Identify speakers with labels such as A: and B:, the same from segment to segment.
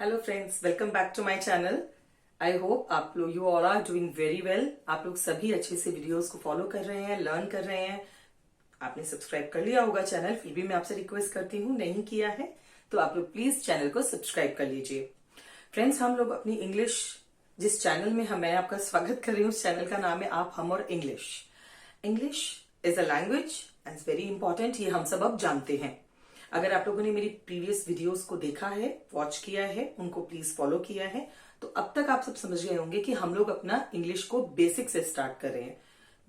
A: Hello friends, welcome back to my channel. I hope आप लोग you all are doing very well. आप लोग सभी अच्छे से वीडियोस को फॉलो कर रहे हैं, लर्न कर रहे हैं। आपने सब्सक्राइब कर लिया होगा चैनल, फिर भी मैं आपसे रिक्वेस्ट करती हूँ, नहीं किया है तो आप लोग प्लीज चैनल को सब्सक्राइब कर लीजिए। फ्रेंड्स, हम लोग अपनी इंग्लिश जिस चैनल में मैं आपका स्वागत कर रही हूँ, उस चैनल का नाम है आप, हम और English. English is a language and it's very important, ये हम सब अब जानते हैं। अगर आप लोगों ने मेरी प्रीवियस वीडियोस को देखा है, वॉच किया है, उनको प्लीज फॉलो किया है, तो अब तक आप सब समझ गए होंगे कि हम लोग अपना इंग्लिश को बेसिक से स्टार्ट कर रहे हैं।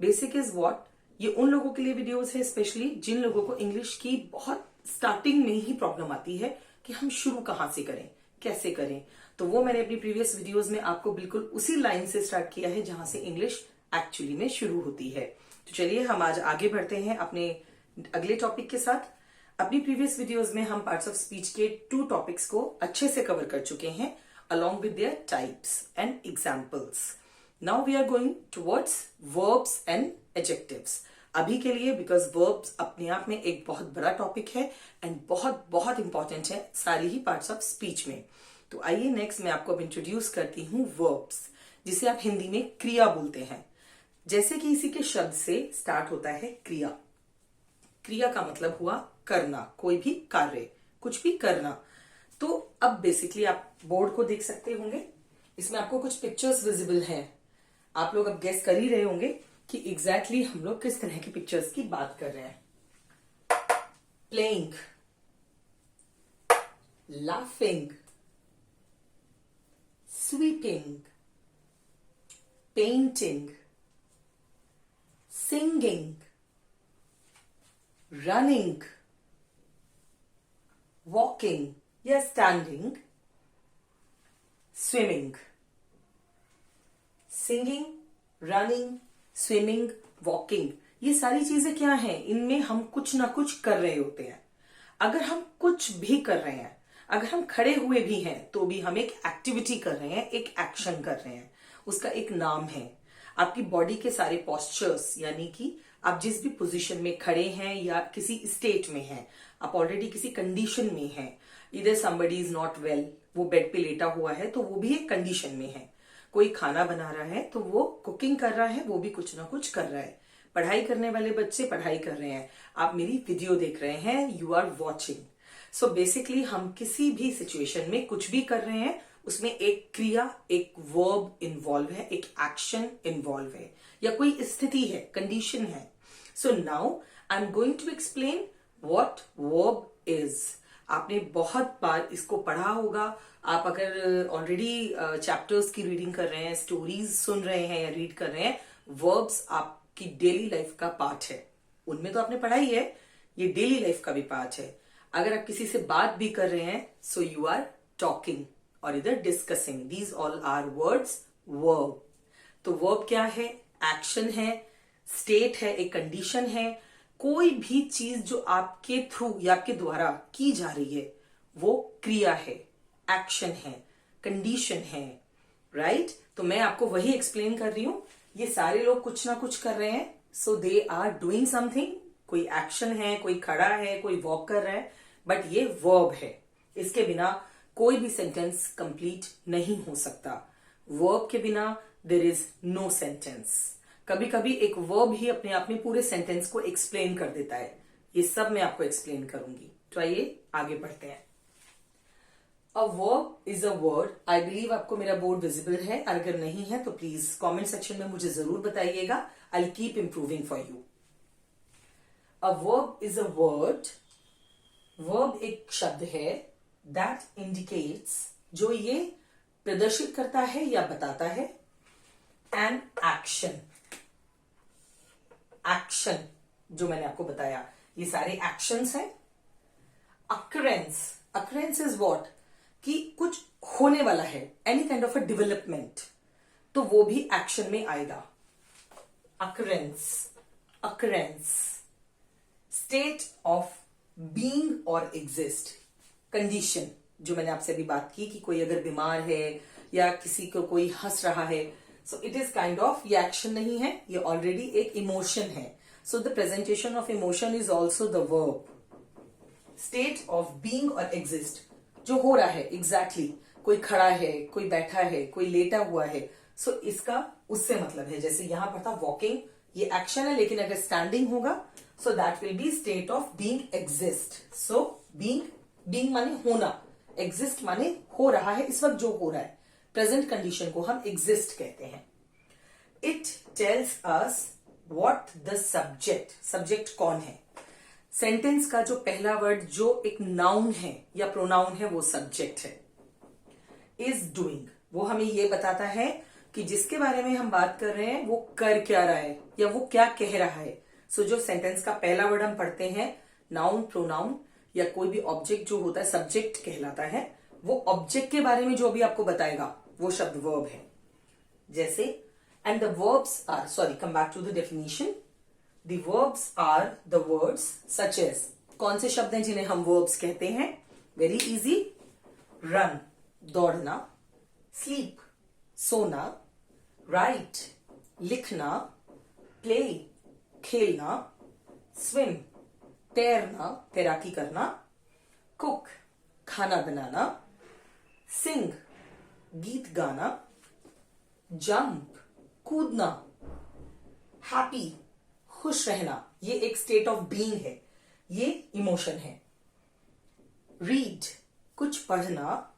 A: Basic is what? ये उन लोगों के लिए वीडियोस है स्पेशली जिन लोगों को इंग्लिश की बहुत स्टार्टिंग में ही प्रॉब्लम आती है कि हम शुरू कहाँ से करें, कैसे करें। तो वो मैंने अपनी प्रीवियस वीडियोस में आपको बिल्कुल उसी लाइन से स्टार्ट किया है जहां से इंग्लिश एक्चुअली में शुरू होती है। तो चलिए हम आज आगे बढ़ते हैं अपने अगले टॉपिक के साथ। अपनी प्रीवियस वीडियोस में हम पार्ट्स ऑफ स्पीच के 2 टॉपिक्स को अच्छे से कवर कर चुके हैं, along with their types and examples. Now we are going towards verbs and adjectives. अभी के लिए बिकॉज verbs अपने आप में एक बहुत बड़ा टॉपिक है एंड बहुत बहुत इंपॉर्टेंट है सारी ही पार्ट्स ऑफ स्पीच में। तो आइए नेक्स्ट मैं आपको अब इंट्रोड्यूस करती हूँ verbs, जिसे आप हिंदी में क्रिया बोलते हैं। जैसे कि इसी के शब्द से स्टार्ट होता है क्रिया। क्रिया का मतलब हुआ करना, कोई भी कार्य, कुछ भी करना। तो अब बेसिकली आप बोर्ड को देख सकते होंगे, इसमें आपको कुछ पिक्चर्स विजिबल हैं। आप लोग अब गेस कर ही रहे होंगे कि एग्जैक्टली हम लोग किस तरह की पिक्चर्स की बात कर रहे हैं। Playing, laughing, sweeping, painting, singing, running, walking या standing, swimming. Singing, running, swimming, walking, ये सारी चीजें क्या हैं? इनमें हम कुछ ना कुछ कर रहे होते हैं। अगर हम कुछ भी कर रहे हैं, अगर हम खड़े हुए भी हैं, तो भी हम एक एक्टिविटी कर रहे हैं, एक एक्शन कर रहे हैं। उसका एक नाम है। आपकी बॉडी के सारे पोस्चर्स, यानी कि आप जिस भी पोजीशन में खड़े हैं या किसी स्टेट में हैं, आप ऑलरेडी किसी कंडीशन में हैं। इधर somebody इज नॉट वेल, वो बेड पे लेटा हुआ है तो वो भी एक कंडीशन में है। कोई खाना बना रहा है तो वो कुकिंग कर रहा है, वो भी कुछ ना कुछ कर रहा है। पढ़ाई करने वाले बच्चे पढ़ाई कर रहे हैं, आप मेरी वीडियो देख रहे हैं, you are watching. So basically हम किसी भी सिचुएशन में कुछ भी कर रहे हैं, उसमें एक क्रिया, एक वर्ब इन्वॉल्व है, एक एक्शन इन्वॉल्व है, या कोई स्थिति है, कंडीशन है। So now I am going to explain what verb is. आपने बहुत बार इसको पढ़ा होगा। आप अगर ऑलरेडी चैप्टर्स की रीडिंग कर रहे हैं, स्टोरीज सुन रहे हैं या रीड कर रहे हैं, वर्ब्स आपकी डेली लाइफ का पार्ट है। उनमें तो आपने पढ़ा ही है, ये डेली लाइफ का भी पार्ट है। अगर आप किसी से बात भी कर रहे हैं, सो यू आर टॉकिंग और इधर discussing, these all are words verb. तो वर्ब क्या है? एक्शन है, स्टेट है, एक कंडीशन है। कोई भी चीज जो आपके थ्रू या आपके द्वारा की जा रही है, वो क्रिया है, एक्शन है, कंडीशन है, राइट? तो मैं आपको वही एक्सप्लेन कर रही हूं। ये सारे लोग कुछ ना कुछ कर रहे हैं, सो दे आर डूइंग समथिंग। कोई एक्शन है, कोई खड़ा है, कोई वॉक कर रहा है, बट ये वर्ब है। इसके बिना कोई भी सेंटेंस कंप्लीट नहीं हो सकता। वर्ब के बिना देयर इज नो सेंटेंस। कभी कभी एक वर्ब ही अपने आप में पूरे सेंटेंस को एक्सप्लेन कर देता है। ये सब मैं आपको एक्सप्लेन करूंगी। तो आइए आगे बढ़ते हैं। A verb is a word. I believe आपको मेरा बोर्ड विजिबल है, अगर नहीं है तो प्लीज कमेंट सेक्शन में मुझे जरूर बताइएगा। I keep improving for you. A verb is a word. Verb एक शब्द है दैट इंडिकेट्स, जो ये प्रदर्शित करता है या बताता है, एन एक्शन। एक्शन जो मैंने आपको बताया, ये सारे एक्शंस हैं। Occurrence, occurrence is what? कि कुछ होने वाला है, any kind of a development, तो वो भी एक्शन में आएगा। Occurrence, occurrence. State of being और एग्जिस्ट, कंडीशन जो मैंने आपसे अभी बात की कि कोई अगर बीमार है या किसी को कोई हंस रहा है, so it is kind of, ये एक्शन नहीं है, ये ऑलरेडी एक इमोशन है। So the presentation of emotion is also the verb. State of being और एग्जिस्ट, जो हो रहा है एग्जैक्टली कोई खड़ा है, कोई बैठा है, कोई लेटा हुआ है, सो इसका उससे मतलब है। जैसे यहां पर था वॉकिंग, ये एक्शन है, लेकिन अगर स्टैंडिंग होगा so that will be state of being exist. So being माने होना, एग्जिस्ट माने हो रहा है, इस वक्त जो हो रहा है, प्रेजेंट कंडीशन को हम एग्जिस्ट कहते हैं। It tells us what the subject कौन है। सेंटेंस का जो पहला वर्ड जो एक नाउन है या प्रोनाउन है वो सब्जेक्ट है। इज डूइंग वो हमें ये बताता है कि जिसके बारे में हम बात कर रहे हैं वो कर क्या रहा है या वो क्या कह रहा है। सो जो सेंटेंस का पहला वर्ड हम पढ़ते हैं, नाउन, प्रोनाउन या कोई भी ऑब्जेक्ट जो होता है सब्जेक्ट कहलाता है। वो ऑब्जेक्ट के बारे में जो भी आपको बताएगा वो शब्द वर्ब है। जैसे and the verbs are, sorry, come back to the definition. The verbs are the words such as, कौन से शब्द हैं जिन्हें हम वर्ब्स कहते हैं? वेरी इजी, रन दौड़ना, स्लीप सोना, राइट लिखना, प्ले खेलना, स्विम तैरना तैराकी करना, कुक खाना बनाना, सिंग गीत गाना, जंप कूदना, हैप्पी खुश रहना, ये एक स्टेट ऑफ बीइंग है, ये इमोशन है। रीड कुछ पढ़ना,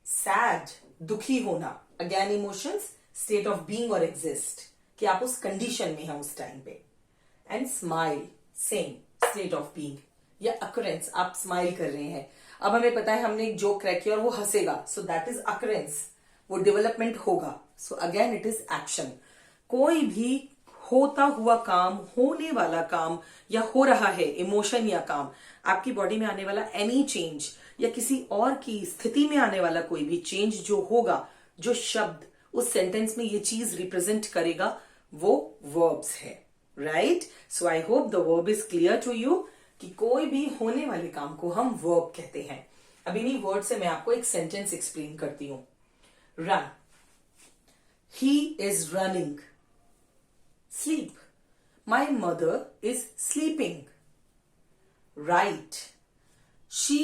A: सैड दुखी होना, again emotions, state of being और एग्जिस्ट, कि आप उस कंडीशन में हैं उस टाइम पे। And smile same state of being या अकरेंस, आप स्माइल कर रहे हैं। अब हमें पता है हमने एक जोक क्रैक किया और वो हंसेगा, सो दैट इज अकरेंस, वो डेवलपमेंट होगा। So again it is action. कोई भी होता हुआ काम, होने वाला काम या हो रहा है इमोशन या काम, आपकी बॉडी में आने वाला एनी चेंज या किसी और की स्थिति में आने वाला कोई भी चेंज जो होगा, जो शब्द उस सेंटेंस में ये चीज रिप्रेजेंट करेगा, वो वर्ब्स है। Right? So I hope the verb is clear to you कि कोई भी होने वाले काम को हम वर्ब कहते हैं। अब इन्हीं वर्ड से मैं आपको एक सेंटेंस एक्सप्लेन करती हूं। Run, he is running. Sleep, my mother is sleeping. Write, she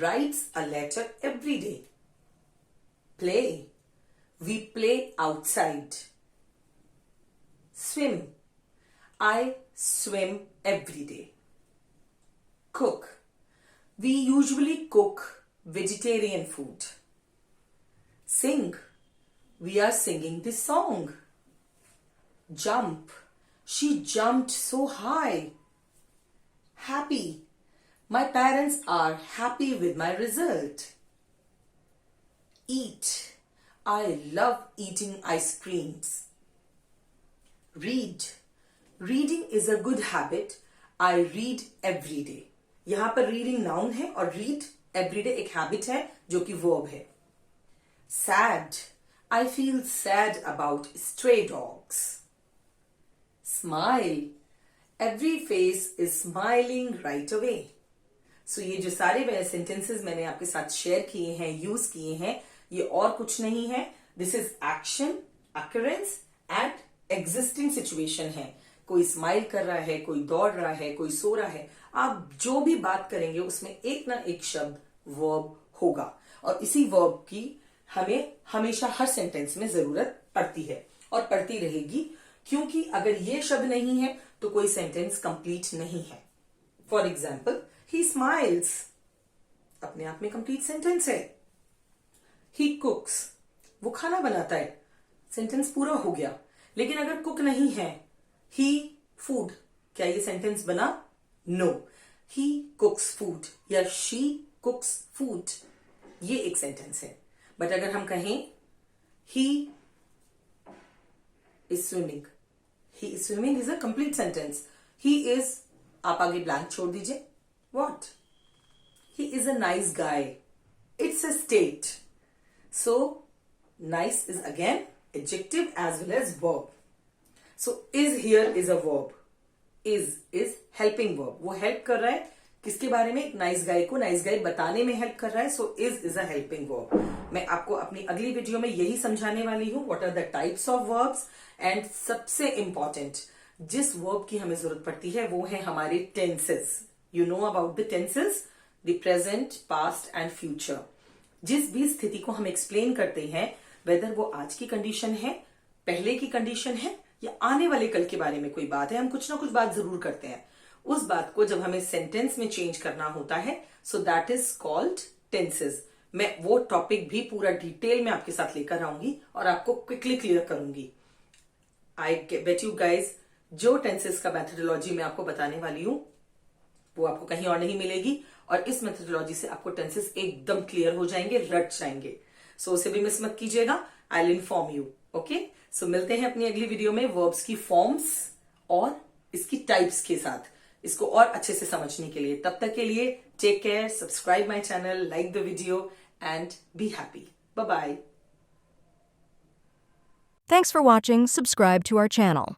A: writes a letter every day. Play, we play outside. Swim, I swim every day. Cook, we usually cook vegetarian food. Sing, we are singing this song. Jump, she jumped so high. Happy, my parents are happy with my result. Eat, I love eating ice creams. Read, reading is a good habit. I read every day. यहां पर reading noun है और read everyday एक habit है जो कि verb है। Sad, I feel sad about stray dogs. Smile, every face is smiling right away. So ये जो सारे सेंटेंसेस मैंने आपके साथ शेयर किए हैं, यूज किए हैं, ये और कुछ नहीं है। This is action, occurrence and existing situation है। कोई स्माइल कर रहा है, कोई दौड़ रहा है, कोई सो रहा है, आप जो भी बात करेंगे उसमें एक ना एक शब्द वर्ब होगा और इसी वर्ब की हमें हमेशा हर सेंटेंस में जरूरत पड़ती है और पड़ती रहेगी, क्योंकि अगर ये शब्द नहीं है तो कोई सेंटेंस कंप्लीट नहीं है। फॉर एग्जाम्पल, ही स्माइल्स अपने आप में कंप्लीट सेंटेंस है। ही कुक्स, वो खाना बनाता है, सेंटेंस पूरा हो गया। लेकिन अगर कुक नहीं है, ही फूड, क्या ये सेंटेंस बना? नो। ही कुक्स फूड या शी कुक्स फूड, ये एक सेंटेंस है। बट अगर हम कहें he is swimming, he is swimming is a complete sentence. He is, आप आगे ब्लैंक छोड़ दीजिए। What? He is a nice guy. It's a state. So nice is again adjective as well as verb. So is here is a verb. Is helping verb. वो help कर रहा है किसके बारे में? एक नाइस गाय को नाइस गाय बताने में हेल्प कर रहा है। So is a helping verb. मैं आपको अपनी अगली वीडियो में यही समझाने वाली हूं, what are the types of verbs. And सबसे इंपॉर्टेंट जिस वर्ब की हमें जरूरत पड़ती है वो है हमारे tenses. You know about the tenses, the present, past and future. जिस भी स्थिति को हम एक्सप्लेन करते हैं, वेदर वो आज की कंडीशन है, पहले की कंडीशन है या आने वाले कल के बारे में कोई बात है, हम कुछ ना कुछ बात जरूर करते हैं। उस बात को जब हमें सेंटेंस में चेंज करना होता है, so that is called tenses. मैं वो टॉपिक भी पूरा डिटेल में आपके साथ लेकर आऊंगी और आपको क्विकली क्लियर करूंगी। आई बेट यू गाइज, जो टेंसेस का मेथोडोलॉजी मैं आपको बताने वाली हूं वो आपको कहीं और नहीं मिलेगी, और इस मेथोडोलॉजी से आपको टेंसेस एकदम क्लियर हो जाएंगे, रट जाएंगे। सो उसे भी मिस मत कीजिएगा। I will inform you. Okay, so मिलते हैं अपनी अगली वीडियो में वर्ब्स की फॉर्म्स और इसकी टाइप्स के साथ, इसको और अच्छे से समझने के लिए। तब तक के लिए take care, subscribe my channel, like the video and be happy. Bye bye.
B: Thanks for watching. Subscribe to our channel.